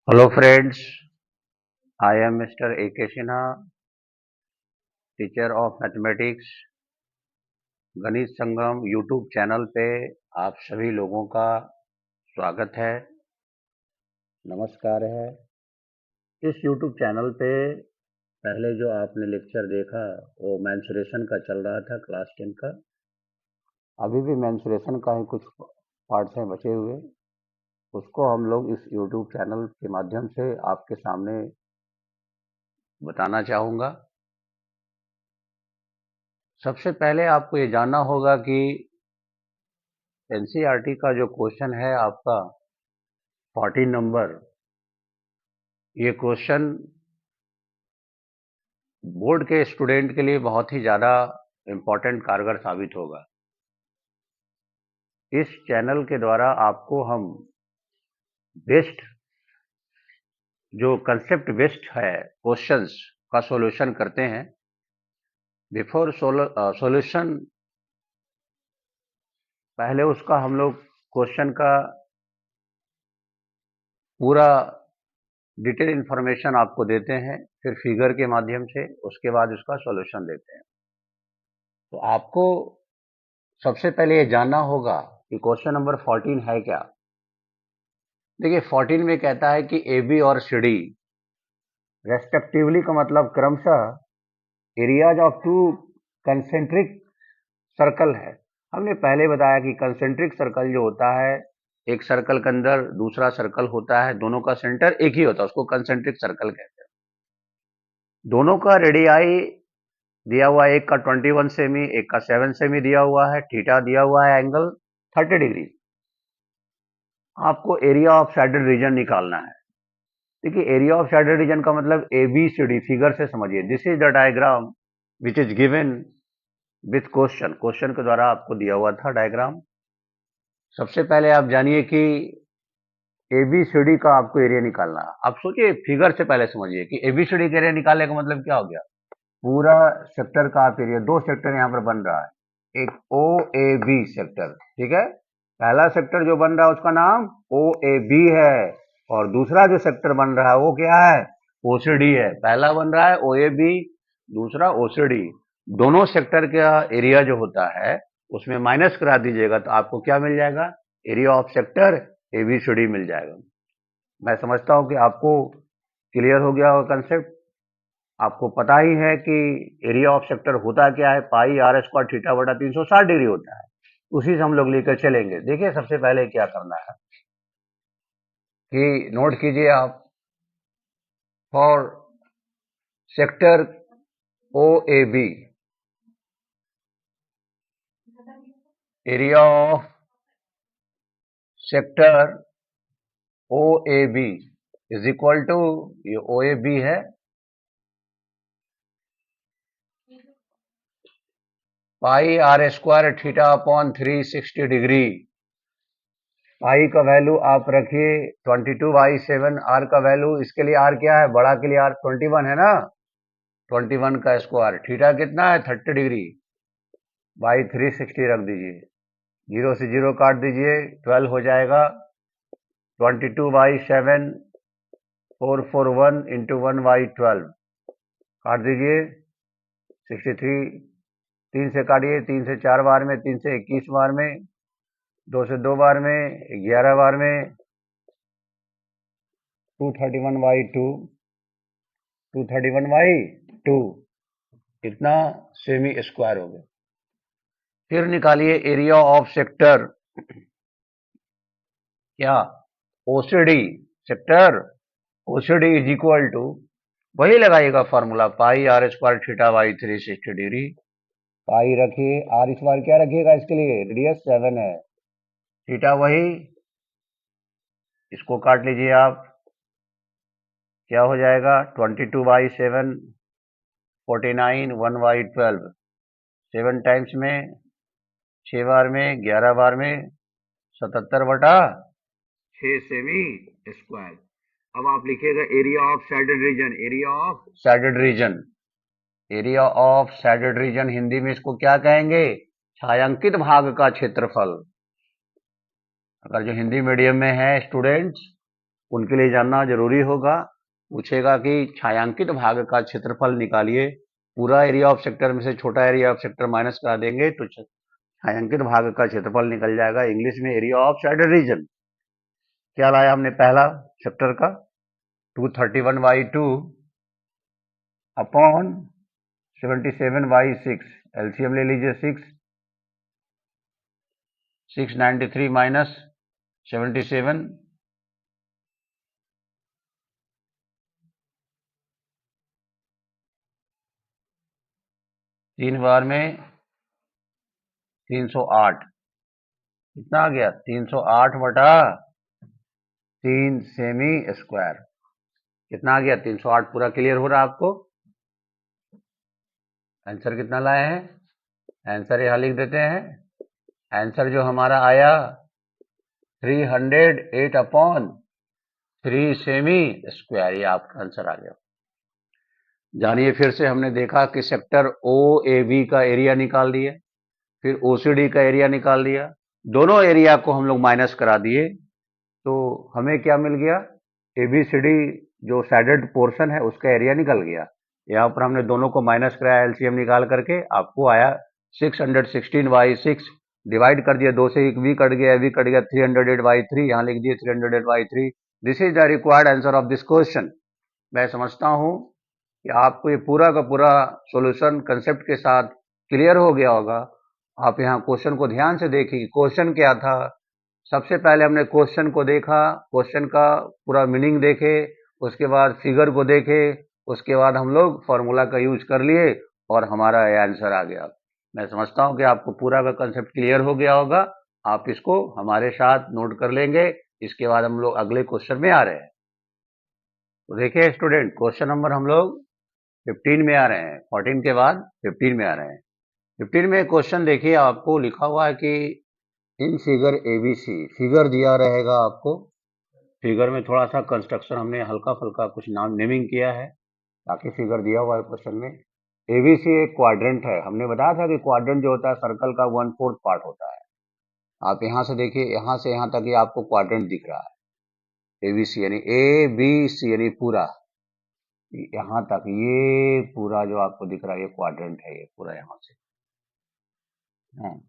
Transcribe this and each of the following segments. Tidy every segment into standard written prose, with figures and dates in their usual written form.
Hello friends, I am Mr. A.K. Sinha, teacher of mathematics. गणित संगम YouTube channel पे आप सभी लोगों का स्वागत है, नमस्कार है। इस यूट्यूब चैनल पे पहले जो आपने लेक्चर देखा वो मेंसुरेशन का चल रहा था, क्लास 10 का। अभी भी मेंसुरेशन का ही कुछ पार्ट्स हैं बचे हुए, उसको हम लोग इस यूट्यूब चैनल के माध्यम से आपके सामने बताना चाहूँगा। सबसे पहले आपको ये जानना होगा कि एनसीईआरटी का जो क्वेश्चन है आपका 14 नंबर, ये क्वेश्चन बोर्ड के स्टूडेंट के लिए बहुत ही ज़्यादा इम्पोर्टेंट कारगर साबित होगा। इस चैनल के द्वारा आपको हम बेस्ड जो कंसेप्ट बेस्ड है क्वेश्चंस का सॉल्यूशन करते हैं। बिफोर सॉल्यूशन पहले उसका हम लोग क्वेश्चन का पूरा डिटेल इंफॉर्मेशन आपको देते हैं, फिर फिगर के माध्यम से उसके बाद उसका सॉल्यूशन देते हैं। तो आपको सबसे पहले ये जानना होगा कि क्वेश्चन नंबर 14 है क्या। देखिए 14 में कहता है कि ए बी और सी डी रेस्पेक्टिवली का मतलब क्रमशः areas of two concentric circle है। हमने पहले बताया कि कंसेंट्रिक सर्कल जो होता है, एक सर्कल के अंदर दूसरा सर्कल होता है, दोनों का सेंटर एक ही होता है, उसको कंसेंट्रिक सर्कल कहते हैं। दोनों का रेडियाई दिया हुआ है, एक का 21 सेमी, एक का 7 सेमी दिया हुआ है, थीटा दिया हुआ है एंगल 30 डिग्री। आपको एरिया ऑफ शेडेड रीजन निकालना है। देखिए एरिया ऑफ शेडेड रीजन का मतलब A B C D, figure से समझिए। This is the diagram which is given with question. Question के द्वारा आपको दिया हुआ था डायग्राम। सबसे पहले आप जानिए कि ए बी सी डी का आपको एरिया निकालना है। आप सोचिए, फिगर से पहले समझिए कि ए बी सी डी का एरिया निकालने का मतलब क्या हो गया। पूरा सेक्टर का आप एरिया, दो सेक्टर यहाँ पर बन रहा है, एक ओ ए बी सेक्टर, ठीक है। पहला सेक्टर जो बन रहा है उसका नाम ओ ए बी है, और दूसरा जो सेक्टर बन रहा है वो क्या है, ओसीडी है। पहला बन रहा है ओ ए बी, दूसरा ओसीडी। दोनों सेक्टर का एरिया जो होता है उसमें माइनस करा दीजिएगा तो आपको क्या मिल जाएगा, area of sector A B C D मिल जाएगा। मैं समझता हूं कि आपको क्लियर हो गया होगा कंसेप्ट। आपको पता ही है कि एरिया ऑफ सेक्टर होता क्या है, पाई आर स्क्वायर थीटा बटा 360 डिग्री होता है। उसी से हम लोग लेकर चलेंगे। देखिए सबसे पहले क्या करना है कि नोट कीजिए आप, for sector O A B, area of sector O A B is equal to, ये ओ ए बी है, pi r square theta upon 360 degree. Pi का वैल्यू आप रखिए 22/7। आर का वैल्यू, इसके लिए आर क्या है, बड़ा के लिए आर 21 है ना, 21 का स्क्वायर। थीटा कितना है, 30 डिग्री, बाई 360 रख दीजिए। जीरो से जीरो काट दीजिए, 12 हो जाएगा। 22/7, 441 इंटू 1/12 काट दीजिए। 63, 3 से काटिए, 3 से 4 बार में, 3 से 21 बार में, 2 से 2 बार में, 11 बार में, 231/2, 231/2 इतना सेमी स्क्वायर हो गया। फिर निकालिए एरिया ऑफ सेक्टर, क्या, OCD sector, OCD is equal to, वही लगाइएगा formula, pi r square theta by 360 degree. Pi रखिए, आर स्क्वायर क्या रखिएगा इसके लिए, रेडियस 7 है, थीटा वही, इसको काट लीजिए आप, क्या हो जाएगा, 22/7, 49, 1/12, 7 टाइम्स में, 6 बार में, 11 बार में, 77/6 सेमी स्क्वायर। अब आप लिखिएगा area of shaded region, area of shaded region. Area of shaded region Hindi में इसको क्या कहेंगे, छायांकित भाग का क्षेत्रफल। अगर जो हिंदी मीडियम में है स्टूडेंट्स उनके लिए जानना जरूरी होगा। पूछेगा कि छायांकित भाग का क्षेत्रफल निकालिए, पूरा एरिया ऑफ सेक्टर में से छोटा एरिया ऑफ सेक्टर माइनस करा देंगे तो छायांकित भाग का क्षेत्रफल निकल जाएगा। इंग्लिश में एरिया ऑफ शेडेड रीजन क्या लाया हमने, पहला सेक्टर का 231/2 अपॉन 77/6, एलसीएम ले लीजिए 693 माइनस 77, 3 बार में 308, कितना आ गया 308/3 सेमी स्क्वायर, कितना आ गया 308। पूरा क्लियर हो रहा है आपको? आंसर कितना लाए हैं, आंसर यहाँ लिख देते हैं। आंसर जो हमारा आया 308/3 सेमी स्क्वायर, ये आपका आंसर आ गया। जानिए फिर से, हमने देखा कि सेक्टर ओ ए बी का एरिया निकाल दिए, फिर ओसीडी का एरिया निकाल दिया, दोनों एरिया को हम लोग माइनस करा दिए तो हमें क्या मिल गया, एबीसीडी जो शेडेड पोर्शन है उसका एरिया निकल गया। यहाँ पर हमने दोनों को माइनस कराया एलसीएम निकाल करके, आपको आया 616/6, डिवाइड कर दिया, 2 से एक वी कट गया, वी कट गया 308/3, यहाँ लिख दिए 308/3। This is the required answer of this question. मैं समझता हूँ कि आपको ये पूरा का पूरा सॉल्यूशन कंसेप्ट के साथ क्लियर हो गया होगा। आप यहाँ क्वेश्चन को ध्यान से देखिए, क्वेश्चन क्या था। सबसे पहले हमने क्वेश्चन को देखा, क्वेश्चन का पूरा मीनिंग देखे, उसके बाद फिगर को देखे, उसके बाद हम लोग फॉर्मूला का यूज कर लिए और हमारा ये आंसर आ गया। मैं समझता हूँ कि आपको पूरा का कंसेप्ट क्लियर हो गया होगा। आप इसको हमारे साथ नोट कर लेंगे। इसके बाद हम लोग अगले क्वेश्चन में आ रहे हैं। तो देखिए स्टूडेंट, क्वेश्चन नंबर हम लोग 15 में आ रहे हैं, 14 के बाद 15 में आ रहे हैं। 15 में क्वेश्चन देखिए, आपको लिखा हुआ है कि इन फिगर एबीसी, फिगर दिया रहेगा आपको, फिगर में थोड़ा सा कंस्ट्रक्शन हमने हल्का फुल्का कुछ नाम नेमिंग किया है ताकि फिगर दिया हुआ है क्वेश्चन में। एबीसी एक क्वाड्रेंट है, हमने बताया था कि क्वाड्रेंट जो होता है सर्कल का 1/4 पार्ट होता है। आप यहाँ से देखिए, यहाँ से यहाँ तक ये आपको क्वाड्रेंट दिख रहा है, एबीसी यानी ए बी सी यानी पूरा यहाँ तक, ये पूरा जो आपको दिख रहा है ये क्वाड्रेंट है, ये पूरा यहाँ से। हाँ,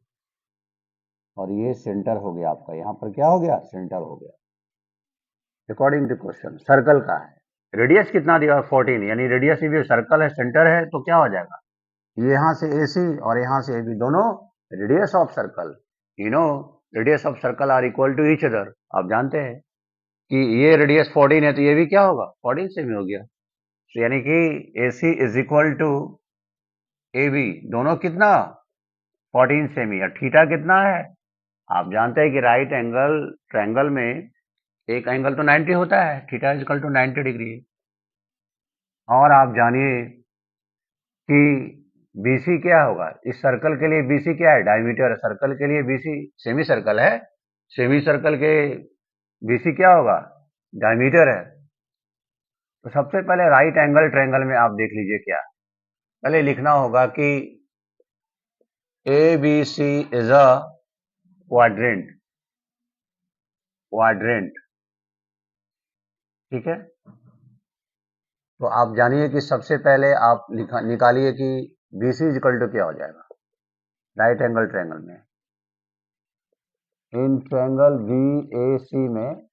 और ये सेंटर हो गया आपका, यहाँ पर क्या हो गया, सेंटर हो गया। अकॉर्डिंग टू क्वेश्चन सर्कल का है, रेडियस कितना दिया 14, यानी रेडियस भी सर्कल है, सेंटर है, तो क्या हो जाएगा, ये यहाँ से AC और यहाँ से AB दोनों radius of circle, you know radius of circle are equal to each other. आप जानते हैं कि ये रेडियस 14 है तो ये भी क्या होगा 14 से भी हो गया। तो यानी कि AC is equal to AB, दोनों कितना 14 सेमी। और थीटा कितना है, आप जानते हैं कि राइट एंगल ट्रायंगल में एक एंगल तो 90 होता है, theta is equal to 90 degree. और आप जानिए कि BC क्या होगा, इस सर्कल के लिए BC क्या है, डायमीटर। सर्कल के लिए BC, सेमी सर्कल है, सेमी सर्कल के BC क्या होगा, डायमीटर है। तो सबसे पहले राइट एंगल ट्रायंगल में आप देख लीजिए क्या, पहले लिखना होगा कि ABC is a quadrant, quadrant, ठीक है। तो आप जानिए कि सबसे पहले आप निकालिए कि BC इज इक्वल टू क्या हो जाएगा राइट एंगल ट्रायंगल में। इन ट्रायंगल BAC में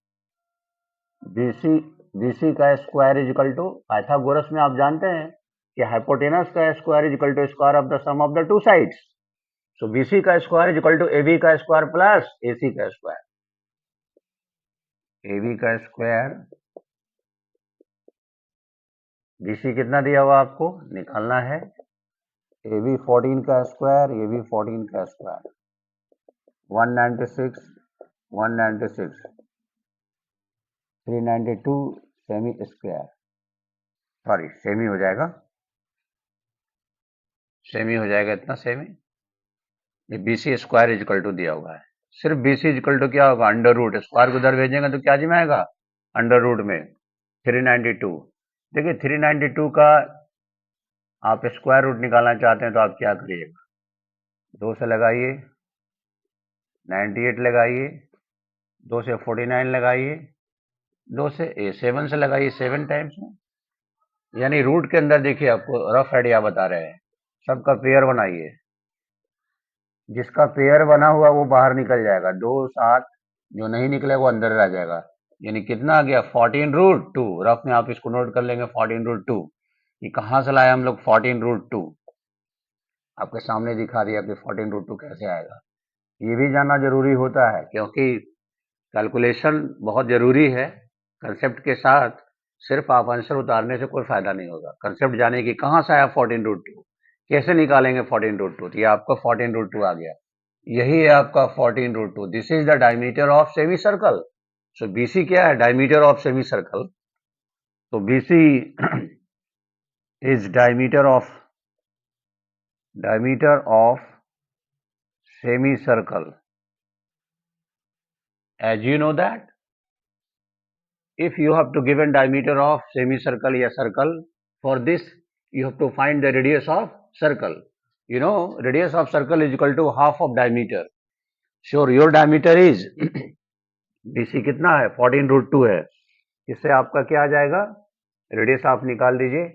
BC का square is equal to, Pythagoras में आप जानते हैं कि हाइपोटेनस का square is equal to square of the sum of the two sides. So BC का square is equal to AB का स्क्वायर प्लस AC का स्क्वायर। AB का स्क्वायर, BC कितना दिया हुआ आपको निकालना है, AB 14 का स्क्वायर, AB 14 का square 196, 196, 392 semi square, sorry semi हो जाएगा, सेमी हो जाएगा इतना सेमी। ये BC square is equal to दिया हुआ है, सिर्फ BC इज इक्वल टू क्या होगा अंडर रूट, स्क्वायर को उधर भेजेंगे तो क्या जी में आएगा अंडर रूट में 392। देखिए 392 का आप स्क्वायर रूट निकालना चाहते हैं तो आप क्या करिएगा, 2 से लगाइए, 98 लगाइए, 2 से 49 लगाइए, 2 से 7 से लगाइए 7 टाइम्स में, यानी रूट के अंदर देखिए आपको रफ आइडिया बता रहे हैं, सबका पेयर बनाइए, जिसका पेयर बना हुआ वो बाहर निकल जाएगा, 2 7, जो नहीं निकले वो अंदर रह जाएगा, यानी कितना आ गया 14√2। रफ में आप इसको नोट कर लेंगे 14√2। ये कहाँ से लाए हम लोग 14√2, आपके सामने दिखा दिया कि 14√2 कैसे आएगा। ये भी जानना जरूरी होता है क्योंकि कैलकुलेशन बहुत जरूरी है। कंसेप्ट के साथ सिर्फ आप आंसर उतारने से कोई फायदा नहीं होगा, कंसेप्ट जाने की कहाँ से आया 14√2, कैसे निकालेंगे 14√2, तो ये आपका 14√2 आ गया, यही है आपका 14√2। This is the diameter of semi circle. So BC क्या है, डायमीटर ऑफ सेमी सर्कल। तो BC is diameter of semi circle. As you know that, if you have to given diameter of semicircle or circle, for this you have to find the radius of circle. You know, radius of circle is equal to half of diameter. Sure, your diameter is BC कितना है 14√2 है, इससे आपका क्या आ जाएगा, radius आप निकाल दीजिए।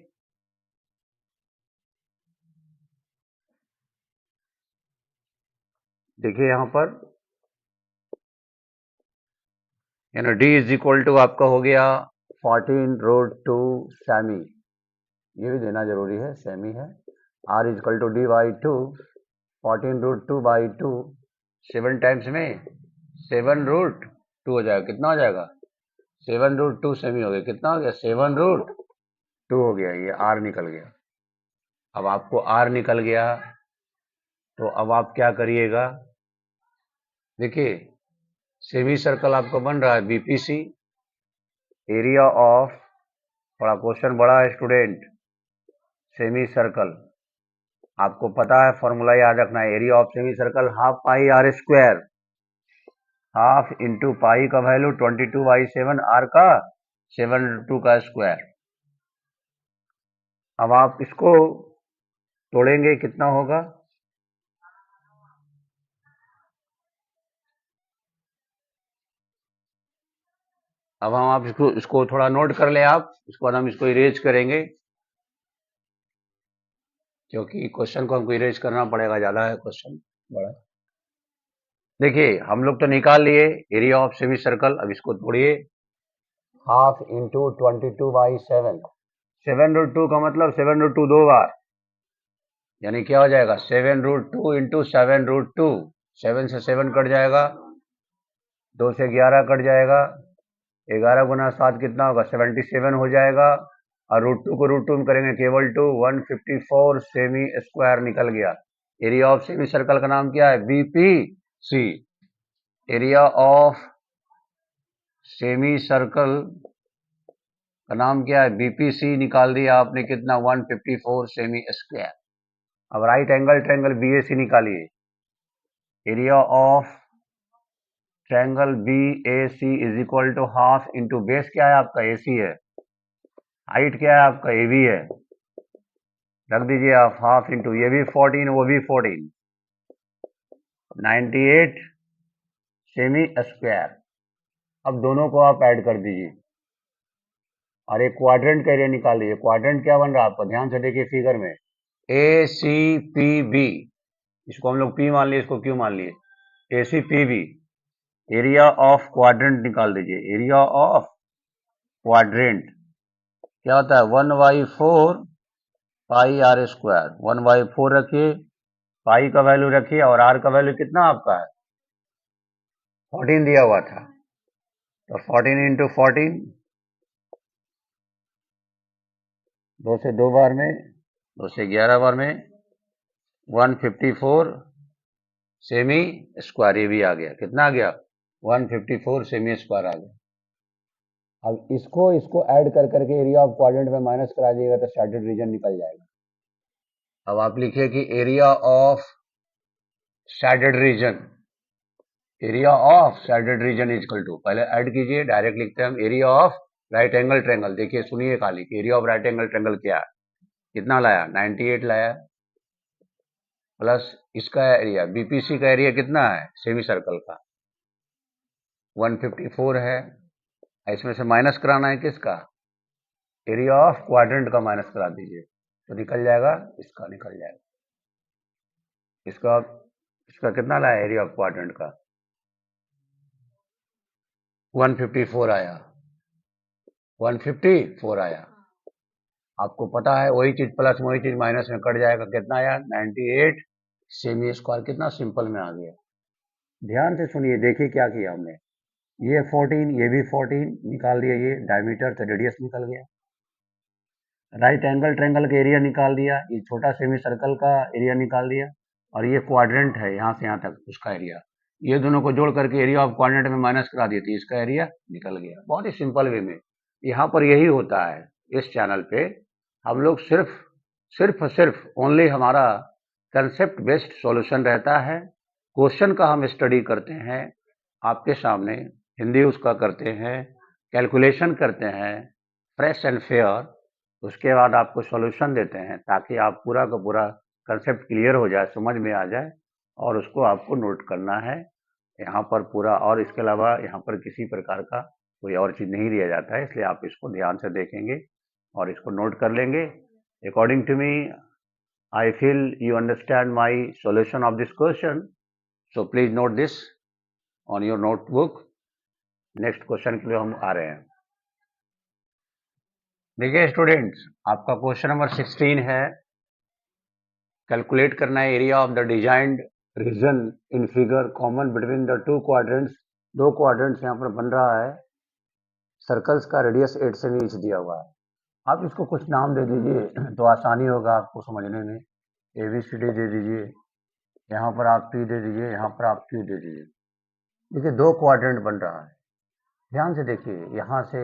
देखिए यहां पर यानी d इज इक्वल टू आपका हो गया 14√2 सेमी, ये भी देना जरूरी है, सेमी है। r is equal to d/2, 14√2/2, 7 times में 7√2 हो जाएगा, कितना हो जाएगा 7√2 सेमी हो गया, कितना हो गया 7√2 हो गया, ये r निकल गया। अब आपको r निकल गया तो अब आप क्या करिएगा, देखिए सेमी सर्कल आपको बन रहा है बीपीसी, एरिया ऑफ, थोड़ा क्वेश्चन बड़ा है स्टूडेंट, सेमी सर्कल आपको पता है फॉर्मूला याद रखना है, area of semi circle half pi r square, half into pi का वैल्यू 22/7, आर का 7√2 का स्क्वायर। अब आप इसको तोड़ेंगे कितना होगा, अब हम आप इसको थोड़ा नोट कर ले आप, इसको बाद हम इसको इरेज करेंगे क्योंकि क्वेश्चन को हमको इरेज करना पड़ेगा, ज्यादा है क्वेश्चन बड़ा। देखिए हम लोग तो निकाल लिए एरिया ऑफ सेमी सर्कल, अब इसको तोड़िए, हाफ इंटू 22/7, 7√2 का मतलब 7√2 2 बार, यानी क्या हो जाएगा 7√2 इंटू 7√2, 7 से 7 कट जाएगा, 2 से 11 कट जाएगा, 11 गुना 7 कितना होगा 77 हो जाएगा, और √2 को √2 में करेंगे केवल 2, 154 सेमी स्क्वायर निकल गया। एरिया ऑफ सेमी सर्कल का नाम क्या है BPC, area of semi circle का नाम क्या है बीपीसी, निकाल दिया आपने कितना 154 सेमी स्क्वायर। अब राइट एंगल ट्रायंगल बीएसी निकालिए, area of triangle BAC is equal to half into base क्या है आपका एसी है, हाइट क्या है आपका एबी है, रख दीजिए आप हाफ इंटू, ये भी 14 वो भी 14, 98 सेमी स्क्वायर। अब दोनों को आप ऐड कर दीजिए और एक क्वाड्रेंट का एरिया निकाल लीजिए। क्वाड्रेंट क्या बन रहा है आपका, ध्यान से देखिए फिगर में, ए सी पी बी, इसको हम लोग पी मान लिए, इसको क्यू मान लिए, A C P B, area of quadrant निकाल दीजिए, एरिया ऑफ क्वाड्रेंट क्या होता है 1/4 पाई आर स्क्वायर, 1/4 रखिए, पाई का वैल्यू रखिए और आर का वैल्यू कितना आपका है 14 दिया हुआ था, तो 14 इंटू 14, 2 से 2 बार में, 2 से 11 बार में 154 सेमी स्क्वायर, ये भी आ गया, कितना आ गया 154 सेमी स्क्वायर आ गया। अब इसको इसको ऐड कर करके एरिया ऑफ क्वाड्रेंट में माइनस करा दिएगा तो शैडर्ड रीजन निकल जाएगा। अब आप लिखिए कि area of shaded region, area of shaded region is equal to, पहले ऐड कीजिए, डायरेक्ट लिखते हैं हम area of right angle triangle. देखिए सुनिए खाली, area of right angle triangle क्या है, कितना लाया 98 लाया, प्लस इसका एरिया बीपीसी का एरिया कितना है सेमी सर्कल का 154 है, इसमें से माइनस कराना है किसका, एरिया ऑफ क्वाड्रेंट का माइनस करा दीजिए, तो निकल जाएगा, इसका निकल जाएगा, इसका इसका कितना लाया एरिया ऑफ क्वाड्रेंट का, 154 आया, 154 आया। आपको पता है वही चीज प्लस वही चीज माइनस में कट जाएगा, कितना आया 98 सेमी स्क्वायर, कितना सिंपल में आ गया। ध्यान से सुनिए, देखिए क्या किया हमने, ये 14, ये भी 14 निकाल दिया, ये डायमीटर तो रेडियस निकल गया, राइट एंगल ट्रायंगल का एरिया निकाल दिया, ये छोटा सेमी सर्कल का एरिया निकाल दिया, और ये क्वाड्रेंट है यहाँ से यहाँ तक उसका एरिया, ये दोनों को जोड़ करके एरिया ऑफ क्वाड्रेंट में माइनस करा दी थी, इसका एरिया निकल गया, बहुत ही सिंपल वे में। यहाँ पर यही होता है इस चैनल पे, हम लोग सिर्फ ओनली हमारा कंसेप्ट बेस्ड सॉल्यूशन रहता है, क्वेश्चन का हम स्टडी करते हैं आपके सामने, हिंदी उसका करते हैं, कैलकुलेशन करते हैं फ्रेश एंड फेयर, उसके बाद आपको सॉल्यूशन देते हैं ताकि आप पूरा का पूरा कंसेप्ट क्लियर हो जाए, समझ में आ जाए, और उसको आपको नोट करना है यहाँ पर पूरा, और इसके अलावा यहाँ पर किसी प्रकार का कोई और चीज़ नहीं दिया जाता है, इसलिए आप इसको ध्यान से देखेंगे और इसको नोट कर लेंगे। According to me, I feel you understand my solution of this question, so please note this on your notebook. Next question के लिए हम आ रहे हैं। देखिए स्टूडेंट्स, आपका क्वेश्चन नंबर 16 है, कैलकुलेट करना है area of the designed region in figure common between the two quadrants. दो क्वाड्रेंट्स यहाँ पर बन रहा है, सर्कल्स का रेडियस 8 सेमी इंच दिया हुआ है, आप इसको कुछ नाम दे दीजिए तो आसानी होगा आपको समझने में। ABCD दे दीजिए, यहाँ पर आप P दे दीजिए, यहाँ पर आप Q दे दीजिए। देखिए दो क्वाड्रेंट बन रहा है, ध्यान से देखिए, यहाँ से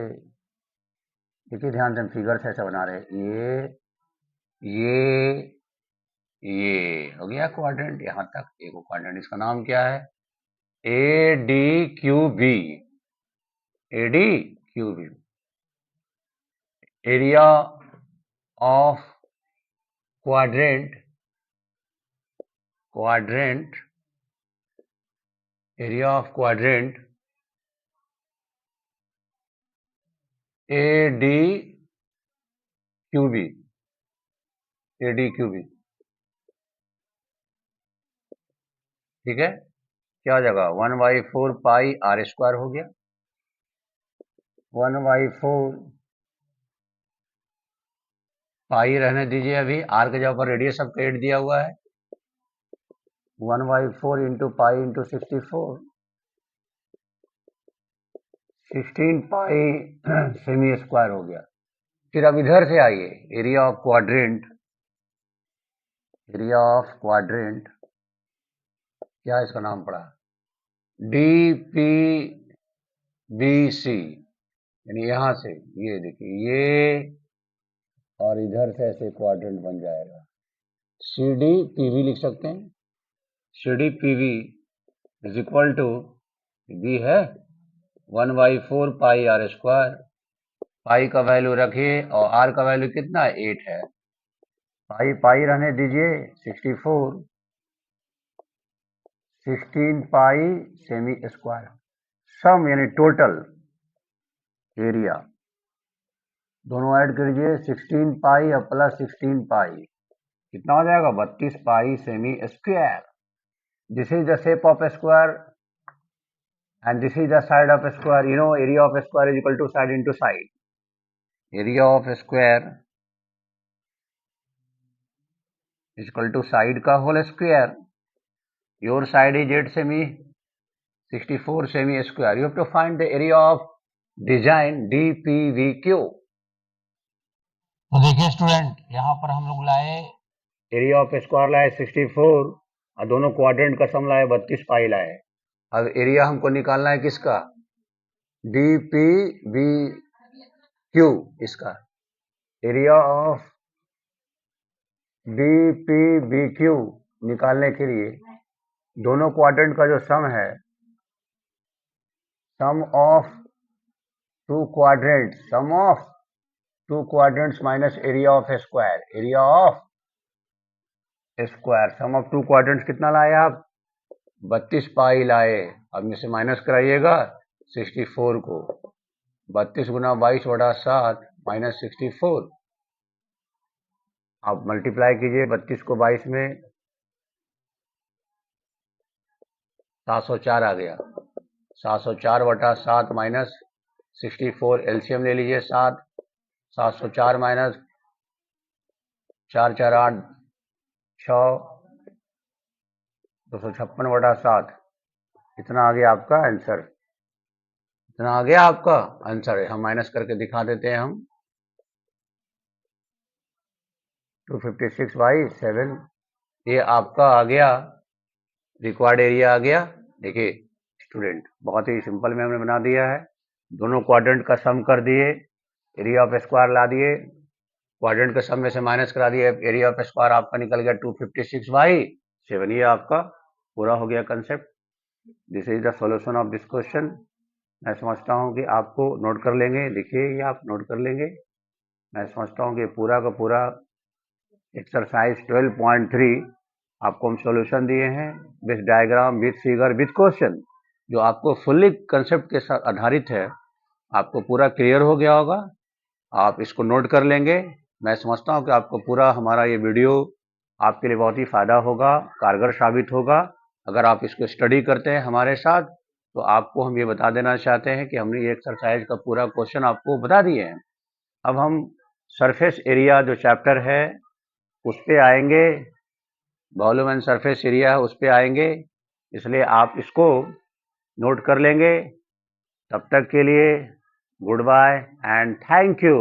देखिए, ध्यान से हम फिगर से ऐसा बना रहे हैं, ये हो गया क्वाड्रेंट, यहाँ तक एक क्वाड्रेंट, इसका नाम क्या है ADQB, ADQB, area of quadrant, area of quadrant ADQB, ठीक है, क्या हो जाएगा 1/4 पाई R स्क्वायर हो गया, 1/4 पाई रहने दीजिए, अभी R के जगह पर रेडियस सबका 8 दिया हुआ है, 1/4 इंटू पाई इंटू 64, 16 पाई सेमी स्क्वायर हो गया। फिर अब इधर से आइए, एरिया ऑफ क्वाड्रेंट, क्या इसका नाम पड़ा, DPBC, यानी यहां से ये देखिए, ये और इधर से ऐसे क्वाड्रेंट बन जाएगा, CDPV लिख सकते हैं, CDPV is equal to, b है 1/4 पाई R स्क्वायर, पाई का वैल्यू रखिए और R का वैल्यू कितना है 8 है, पाई रहने दीजिए 64, 16 पाई सेमी स्क्वायर, सम यानी टोटल एरिया, दोनों ऐड करिए, 16 पाई और प्लस 16 पाई, कितना हो जाएगा 32 पाई सेमी square. This is the shape of square and this is the side of a square. You know, area of a square is equal to side into side. Area of a square is equal to side का whole square. Your side is 8 semi, 64 semi square. You have to find the area of design DPVQ. तो देखिए student, यहाँ पर हम लोग लाए area of square लाए 64 और दोनों क्वाड्रेंट का सम लाए 32 पाई लाए। अब एरिया हमको निकालना है किसका, DPVQ, इसका एरिया ऑफ DPVQ निकालने के लिए दोनों क्वाड्रेंट का जो सम है, sum of two quadrants minus area of square, sum of two quadrants कितना लाए आप 32 पाई लाए, अब में से माइनस कराइएगा 64 को, 32 गुना 22/7 माइनस 64। आप मल्टीप्लाई कीजिए 32 को 22 में, 704 आ गया। 704/7 माइनस 64, एलसीएम ले लीजिए 7, 704 माइनस 4 4 8 6, 256/7। इतना आ गया आपका आंसर। इतना आ गया आपका आंसर। हम माइनस करके दिखा देते हैं हम। 256/7, ये आपका आ गया रिक्वायर्ड एरिया आ गया। देखिए स्टूडेंट, बहुत ही सिंपल में हमने बना दिया है। दोनों क्वाड्रेंट का सम कर दिए, एरिया ऑफ स्क्वायर ला दिए, क्वाड्रेंट के सम में से माइनस करा दिए, एरिया ऑफ स्क्वायर आपका निकल गया 256/7। ये आपका पूरा हो गया concept. This is the solution of this question. मैं समझता हूँ कि आपको नोट कर लेंगे। देखिए ये आप नोट कर लेंगे। मैं समझता हूँ कि पूरा का पूरा एक्सरसाइज 12.3 आपको हम सॉल्यूशन दिए हैं with diagram, with figure, with question, जो आपको फुल्ली कंसेप्ट के साथ आधारित है। आपको पूरा क्लियर हो गया होगा। आप इसको नोट कर लेंगे। मैं समझता हूँ कि आपको पूरा हमारा ये वीडियो आपके लिए बहुत ही फ़ायदा होगा, कारगर साबित होगा। अगर आप इसको स्टडी करते हैं हमारे साथ, तो आपको हम ये बता देना चाहते हैं कि हमने ये एक्सरसाइज का पूरा क्वेश्चन आपको बता दिए हैं। अब हम सरफेस एरिया जो चैप्टर है उस पे आएंगे। वॉल्यूम एंड सरफेस एरिया है उस पे आएंगे, इसलिए आप इसको नोट कर लेंगे। तब तक के लिए good bye and thank you.